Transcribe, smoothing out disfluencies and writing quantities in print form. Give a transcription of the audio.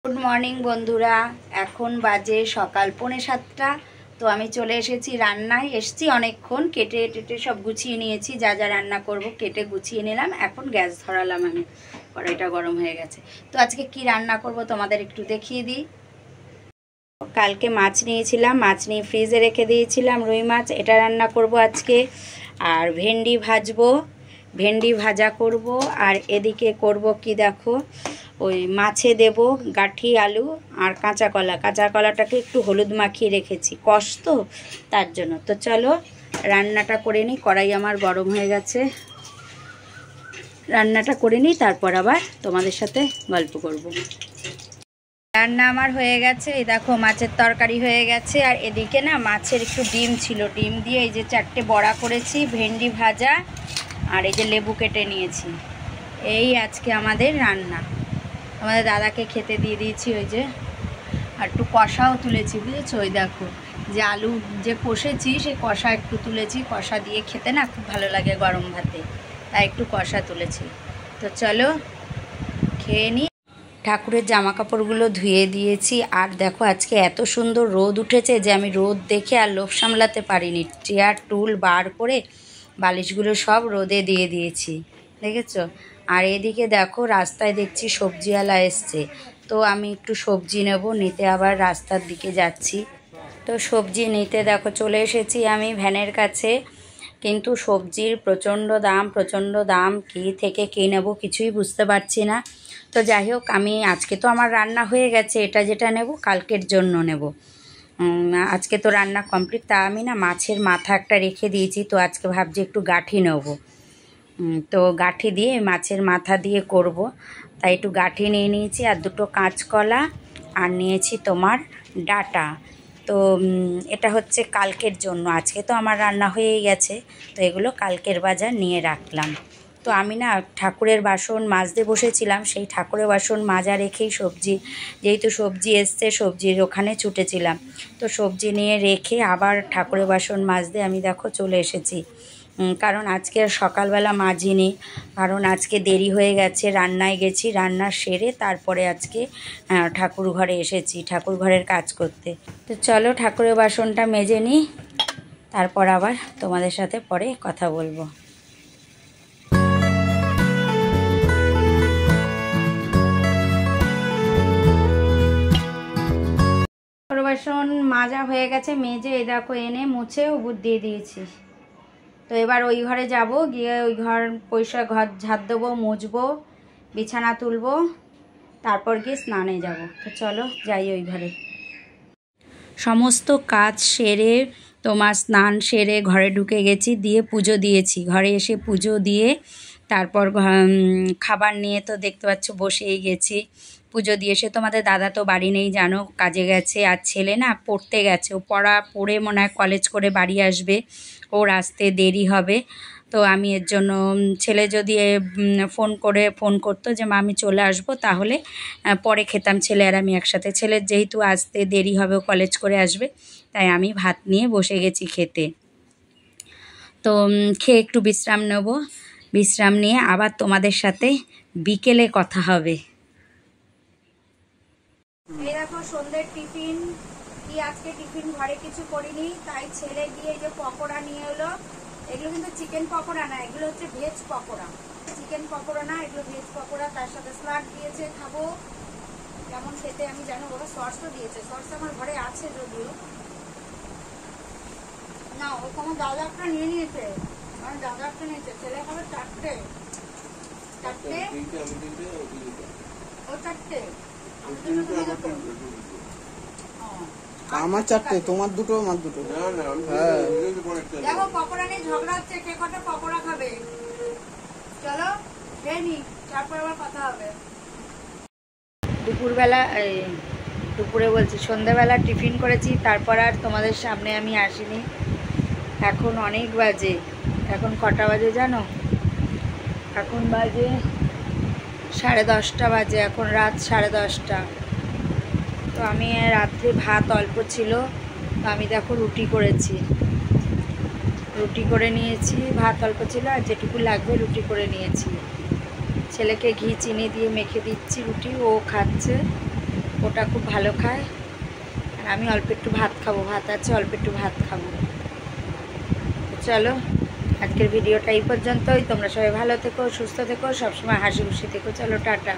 Good morning বন্ধুরা, এখন বাজে সকাল 6:45। তো আমি চলে এসেছি রান্নায়। এসেছি অনেকক্ষণ, কেটে টেটে সব গুছিয়ে নিয়েছি, যা যা রান্না করব কেটে গুছিয়ে নিলাম। এখন গ্যাস ধরালাম, আমি কড়াইটা গরম হয়ে গেছে। তো আজকে কি রান্না করব তোমাদের একটু দেখিয়ে দিই। কালকে মাছ নিয়েছিলাম, মাছ নিয়ে ফ্রিজে রেখে দিয়েছিলাম, রুই মাছ। এটা রান্না করব আজকে। আর ভেন্ডি ভাজবো, ভেন্ডি ভাজা করব। আর এদিকে করব কি দেখো, ওই মাছে দেব গাঠি আলু আর কাঁচা কলা। কাঁচা কলাটাকে একটু হলুদ মাখিয়ে রেখেছি, কষ তো তার জন্য। তো চলো রান্নাটা করে নিই। কড়াই আমার গরম হয়ে গেছে, রান্নাটা করে নিই, তারপর আবার তোমাদের সাথে গল্প করব। রান্না আমার হয়ে গেছে, এই দেখো মাছের তরকারি হয়ে গেছে। আর এদিকে না মাছের একটু ডিম ছিল, ডিম দিয়ে এই যে 4টে বড়া করেছি, ভেন্ডি ভাজা, আর এই যে লেবু কেটে নিয়েছি। এই আজকে আমাদের রান্না। আমাদের দাদাকে খেতে দিয়ে দিয়েছি ওই যে। আর একটু কষাও তুলেছি, বুঝেছো? ওই দেখো যে আলু যে কষেছি, সেই কষা একটু তুলেছি। কষা দিয়ে খেতে না খুব ভালো লাগে গরম ভাতে, তাই একটু কষা তুলেছি। তো চলো খেয়ে নিই। ঠাকুরের জামা কাপড়গুলো ধুয়ে দিয়েছি। আর দেখো আজকে এত সুন্দর রোদ উঠেছে যে আমি রোদ দেখে আর লোভ সামলাতে পারিনি। চেয়ার টুল বার করে বালিশগুলো সব রোদে দিয়ে দিয়েছি, দেখেছো? আর এদিকে দেখো রাস্তায় দেখছি সবজিওয়ালা এসছে, তো আমি একটু সবজি নেব, নিতে আবার রাস্তার দিকে যাচ্ছি। তো সবজি নিতে দেখো চলে এসেছি আমি ভ্যানের কাছে। কিন্তু সবজির প্রচণ্ড দাম, কী থেকে কী নেব কিছুই বুঝতে পারছি না। তো যাই হোক, আমি আজকে তো আমার রান্না হয়ে গেছে, এটা যেটা নেব কালকের জন্য নেব। আজকে তো রান্না কমপ্লিট। তা আমি না মাছের মাথা একটা রেখে দিয়েছি, তো আজকে ভাবছি একটু গাঁঠি নেব। তো গাঁঠি দিয়ে মাছের মাথা দিয়ে করব, তাই একটু গাঁঠি নিয়ে নিয়েছি। আর দুটো কাঁচকলা, আর নিয়েছি তোমার ডাঁটা। তো এটা হচ্ছে কালকের জন্য, আজকে তো আমার রান্না হয়েই গেছে, তো এগুলো কালকের বাজার নিয়ে রাখলাম। তো আমি না ঠাকুরের বাসন মাজতে বসেছিলাম, সেই ঠাকুরের বাসন মাজা রেখেই সবজি, যেহেতু সবজি এসছে সবজির ওখানে ছুটেছিলাম। তো সবজি নিয়ে রেখে আবার ঠাকুরের বাসন মাজতে আমি দেখো চলে এসেছি। কারণ আজকে সকালবেলা মাজিনি, কারণ আজকে দেরি হয়ে গেছে, রান্নায় গেছি, রান্না সেরে তারপরে আজকে ঠাকুর ঘরে এসেছি ঠাকুর ঘরের কাজ করতে। তো চলো ঠাকুরের বাসনটা মেজে নিই, তারপর আবার তোমাদের সাথে পরে কথা বলবো। ঠাকুরের বাসন মাজা হয়ে গেছে, মেজে এই দেখো এনে মুছে উবুর দিয়ে দিয়েছি। তো এবার ওই ঘরে যাব, গিয়ে ওই ঘর পরিষ্কার, ঘর ঝাড় দেবো, মুছবো, বিছানা তুলবো, তারপর গিয়ে স্নানে যাব। তো চলো যাই ওই ঘরে। সমস্ত কাজ সেরে তোমার স্নান সেরে ঘরে ঢুকে গেছি, দিয়ে পুজো দিয়েছি। ঘরে এসে পুজো দিয়ে তারপর খাবার নিয়ে তো দেখতে পাচ্ছ বসেই গেছি। পুজো দিয়ে এসে তোমাদের দাদা তো বাড়ি নেই, জানো, কাজে গেছে। আর ছেলে না পড়তে গেছে, ও পড়ে মনে হয় কলেজ করে বাড়ি আসবে, ওর আসতে দেরি হবে। তো আমি এর জন্য, ছেলে যদি ফোন করতো যে মা আমি চলে আসবো, তাহলে পরে খেতাম ছেলে আর আমি একসাথে। ছেলের যেহেতু আসতে দেরি হবে, ও কলেজ করে আসবে, তাই আমি ভাত নিয়ে বসে গেছি খেতে। তো খেয়ে একটু বিশ্রাম নেব, বিশ্রাম নিয়ে আবার তোমাদের সাথে বিকেলে কথা হবে। এই দেখো সন্ধ্যের টিফিন কি, আজকে টিফিন ঘরে কিছু করিনি, তাই ছেলে গিয়ে এই যে পকোড়া নিয়ে এলো। এগুলো কিন্তু চিকেন পকোড়া না, এগুলো হচ্ছে ভেজ পকোড়া, চিকেন পকোড়া না, এগুলো ভেজ পকোড়া। তার সাথে স্যালাড দিয়েছে, খাবো। কেমন খেতে আমি জানো, ওরা সসও দিয়েছে, সস আমার ঘরে আছে যদিও। না ওখানে দাদা একটা নিয়ে নিয়েছে, মানে দাদা একটা নিয়েছে, ছেলে খাবে 4টে, ও 4টে, আমার 4টে, তোমার দুটো, আমার দুটো। দেখো পকোড়া নিয়ে ঝগড়া হচ্ছে, কে কটা পকোড়া খাবে। চলো খেয়ে নি, তারপর আবার কথা হবে। দুপুরে বলছি সন্ধ্যাবেলা টিফিন করেছি, তারপর আর তোমাদের সামনে আমি আসিনি। এখন অনেক বাজে, এখন কটা বাজে জানো? এখন বাজে 10:30 বাজে, এখন রাত 10:30। তো আমি রাত্রে ভাত অল্প ছিল, তো আমি দেখো রুটি করেছি, রুটি করে নিয়েছি। ভাত অল্প ছিল, আর যেটুকু লাগবে রুটি করে নিয়েছি। ছেলেকে ঘি চিনি দিয়ে মেখে দিচ্ছি রুটি, ও খাচ্ছে। ওটা খুব ভালো খায়, আর আমি অল্প একটু ভাত খাবো, ভাত আছে অল্প একটু ভাত খাবো। চলো আজকের ভিডিওটা এই পর্যন্তই। তোমরা সবাই ভালো থেকো, সুস্থ থেকো, সবসময় হাসি খুশি থেকো। চলো টাটা।